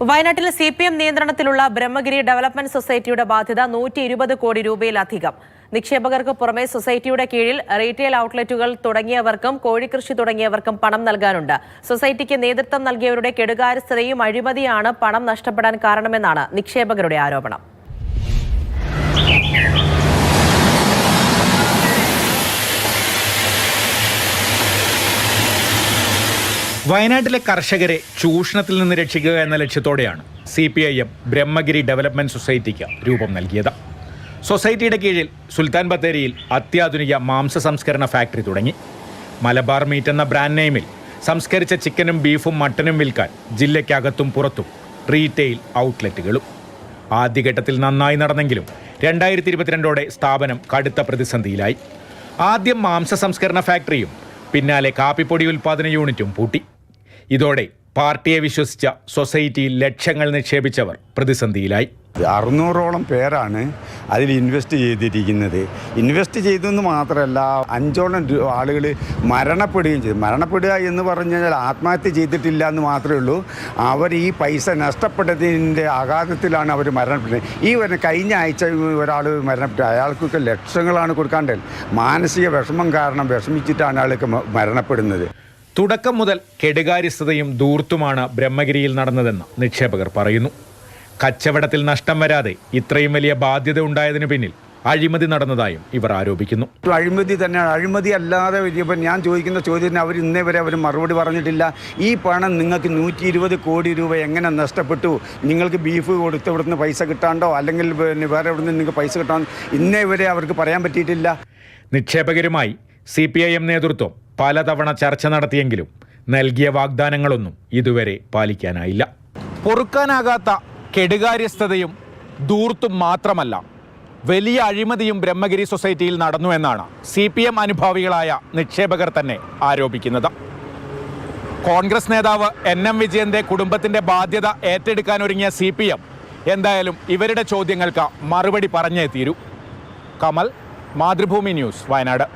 വയനാട്ടിൽ CPM നിയന്ത്രണത്തിലുള്ള Brahmagiri development സൊസൈറ്റിയുടെ ബാധ്യത 120 കോടി രൂപയിലധികം. നിക്ഷേപകർക്ക് പുറമെ സൊസൈറ്റിയുടെ കീഴിൽ റീറ്റെയിൽ ഔട്ട്ലെറ്റുകൾ തുടങ്ങിയവർക്കും കോഴിക്കൃഷി തുടങ്ങിയവർക്കും പണം നൽകാനുണ്ട്. സൊസൈറ്റിക്ക് നേതൃത്വം നൽകിയവരുടെ കെടുകാര്യസ്ഥതയും അഴിമതിയാണ് പണം നഷ്ടപ്പെടാൻ കാരണമെന്നാണ് നിക്ഷേപകരുടെ ആരോപണം. വയനാട്ടിലെ കർഷകരെ ചൂഷണത്തിൽ നിന്ന് രക്ഷിക്കുക എന്ന ലക്ഷ്യത്തോടെയാണ് CPIM ബ്രഹ്മഗിരി ഡെവലപ്മെന്റ് സൊസൈറ്റിക്ക് രൂപം നൽകിയത്. സൊസൈറ്റിയുടെ കീഴിൽ സുൽത്താൻ ബത്തേരിയിൽ അത്യാധുനിക മാംസ സംസ്കരണ ഫാക്ടറി തുടങ്ങി. മലബാർ മീറ്റ് എന്ന ബ്രാൻഡ് നെയിമിൽ സംസ്കരിച്ച ചിക്കനും ബീഫും മട്ടനും വിൽക്കാൻ ജില്ലയ്ക്കകത്തും പുറത്തും റീറ്റെയിൽ ഔട്ട്ലെറ്റുകളും. ആദ്യഘട്ടത്തിൽ നന്നായി നടന്നെങ്കിലും 2022 സ്ഥാപനം കടുത്ത പ്രതിസന്ധിയിലായി. ആദ്യം മാംസ സംസ്കരണ ഫാക്ടറിയും പിന്നാലെ കാപ്പിപ്പൊടി ഉൽപ്പാദന യൂണിറ്റും പൂട്ടി. ഇതോടെ പാർട്ടിയെ വിശ്വസിച്ച സൊസൈറ്റിയിൽ ലക്ഷങ്ങൾ നിക്ഷേപിച്ചവർ പ്രതിസന്ധിയിലായി. 600ഓളം പേരാണ് അതിൽ ഇൻവെസ്റ്റ് ചെയ്തിരിക്കുന്നത്. ഇൻവെസ്റ്റ് ചെയ്തെന്ന് മാത്രമല്ല 5ഓളം ആളുകൾ മരണപ്പെടുകയും ചെയ്തു. മരണപ്പെടുക എന്ന് പറഞ്ഞു കഴിഞ്ഞാൽ ആത്മഹത്യ ചെയ്തിട്ടില്ല എന്ന് മാത്രമേ ഉള്ളൂ. അവർ ഈ പൈസ നഷ്ടപ്പെട്ടതിൻ്റെ ആഘാതത്തിലാണ് അവർ മരണപ്പെട്ടത്. കഴിഞ്ഞ ആഴ്ച ഒരാൾ മരണപ്പെട്ടു. അയാൾക്കൊക്കെ ലക്ഷങ്ങളാണ് കൊടുക്കാണ്ടത്. മാനസിക വിഷമം കാരണം വിഷമിച്ചിട്ടാണ് അയാൾക്ക് മരണപ്പെടുന്നത്. തുടക്കം മുതൽ കെടുകാര്യസ്ഥതയും ധൂർത്തുമാണ് ബ്രഹ്മഗിരിയിൽ നടന്നതെന്ന് നിക്ഷേപകർ പറയുന്നു. കച്ചവടത്തിൽ നഷ്ടം വരാതെ ഇത്രയും വലിയ ബാധ്യത ഉണ്ടായതിനു പിന്നിൽ അഴിമതി നടന്നതായും ഇവർ ആരോപിക്കുന്നു. അഴിമതി തന്നെയാണ്. അഴിമതി അല്ലാതെ വലിയപ്പോൾ ഞാൻ ചോദിക്കുന്ന ചോദ്യത്തിന് അവർ ഇന്നേ വരെ അവർ മറുപടി പറഞ്ഞിട്ടില്ല. ഈ പണം നിങ്ങൾക്ക് 120 കോടി രൂപ എങ്ങനെ നഷ്ടപ്പെട്ടു? നിങ്ങൾക്ക് ബീഫ് കൊടുത്ത് ഇവിടുന്ന് പൈസ കിട്ടാണ്ടോ അല്ലെങ്കിൽ വേറെ എവിടെ നിന്ന് നിങ്ങൾക്ക് പൈസ കിട്ടാൻ ഇന്നേ വരെ അവർക്ക് പറയാൻ പറ്റിയിട്ടില്ല. നിക്ഷേപകരുമായി CPIM നേതൃത്വം പലതവണ ചർച്ച നടത്തിയെങ്കിലും നൽകിയ വാഗ്ദാനങ്ങളൊന്നും ഇതുവരെ പാലിക്കാനായില്ല. പൊറുക്കാനാകാത്ത കെടുകാര്യസ്ഥതയും ധൂർത്തും മാത്രമല്ല, വലിയ അഴിമതിയും ബ്രഹ്മഗിരി സൊസൈറ്റിയിൽ നടന്നു എന്നാണ് CPM അനുഭാവികളായ നിക്ഷേപകർ തന്നെ ആരോപിക്കുന്നത്. കോൺഗ്രസ് നേതാവ് NM വിജയന്റെ കുടുംബത്തിന്റെ ബാധ്യത ഏറ്റെടുക്കാനൊരുങ്ങിയ CPM എന്തായാലും ഇവരുടെ ചോദ്യങ്ങൾക്ക് മറുപടി പറഞ്ഞേ തീരൂ. കമൽ, മാതൃഭൂമി ന്യൂസ്, വയനാട്.